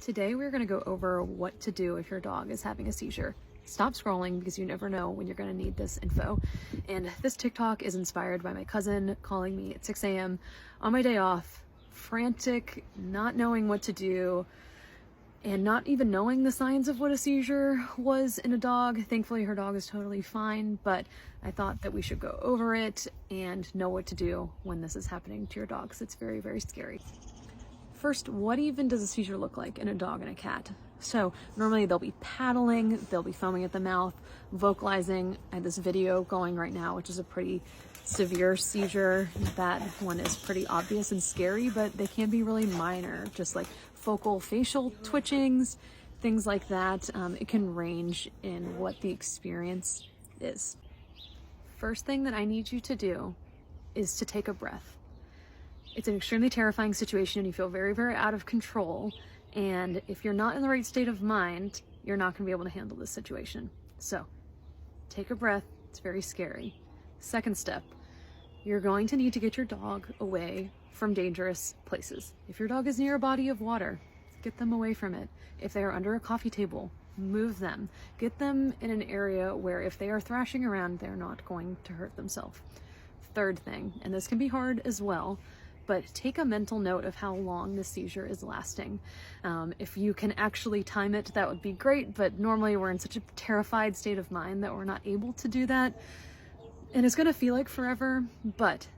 Today we're going to go over what to do if your dog is having a seizure. Stop scrolling because you never know when you're going to need this info. And this TikTok is inspired by my cousin calling me at 6 a.m. on my day off, frantic, not knowing what to do, and not even knowing the signs of what a seizure was in a dog. Thankfully, her dog is totally fine, but I thought that we should go over it and know what to do when this is happening to your dog, because it's very, very scary. First, what even does a seizure look like in a dog and a cat? So normally they'll be paddling, they'll be foaming at the mouth, vocalizing. I have this video going right now, which is a pretty severe seizure. That one is pretty obvious and scary, but they can be really minor, just like focal facial twitchings, things like that. It can range in what the experience is. First thing that I need you to do is to take a breath. It's an extremely terrifying situation and you feel very, very out of control. And if you're not in the right state of mind, you're not gonna be able to handle this situation. So take a breath, it's very scary. Second step, you're going to need to get your dog away from dangerous places. If your dog is near a body of water, get them away from it. If they are under a coffee table, move them. Get them in an area where if they are thrashing around, they're not going to hurt themselves. Third thing, and this can be hard as well, but take a mental note of how long the seizure is lasting. If you can actually time it, that would be great, but normally we're in such a terrified state of mind that we're not able to do that. And it's gonna feel like forever, but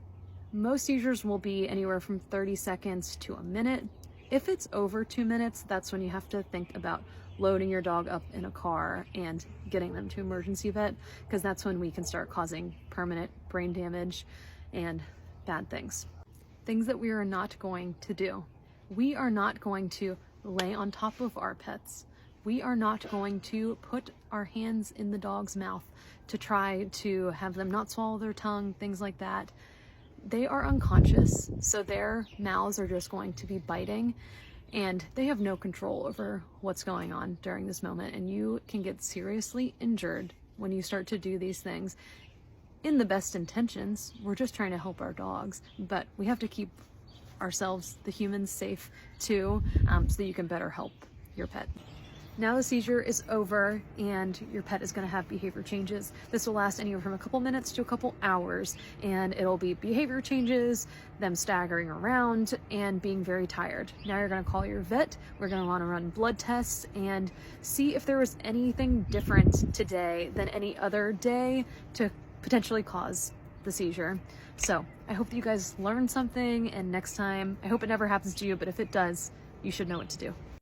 most seizures will be anywhere from 30 seconds to a minute. If it's over 2 minutes, that's when you have to think about loading your dog up in a car and getting them to emergency vet, because that's when we can start causing permanent brain damage and bad things. Things that we are not going to do. We are not going to lay on top of our pets. We are not going to put our hands in the dog's mouth to try to have them not swallow their tongue, things like that. They are unconscious, so their mouths are just going to be biting and they have no control over what's going on during this moment, and you can get seriously injured when you start to do these things. In the best intentions, we're just trying to help our dogs, but we have to keep ourselves, the humans, safe too, so that you can better help your pet. Now the seizure is over and your pet is going to have behavior changes. This will last anywhere from a couple minutes to a couple hours, and it'll be behavior changes, them staggering around and being very tired. Now you're going to call your vet. We're going to want to run blood tests and see if there was anything different today than any other day to potentially cause the seizure. So I hope that you guys learned something, and next time, I hope it never happens to you, but if it does, you should know what to do.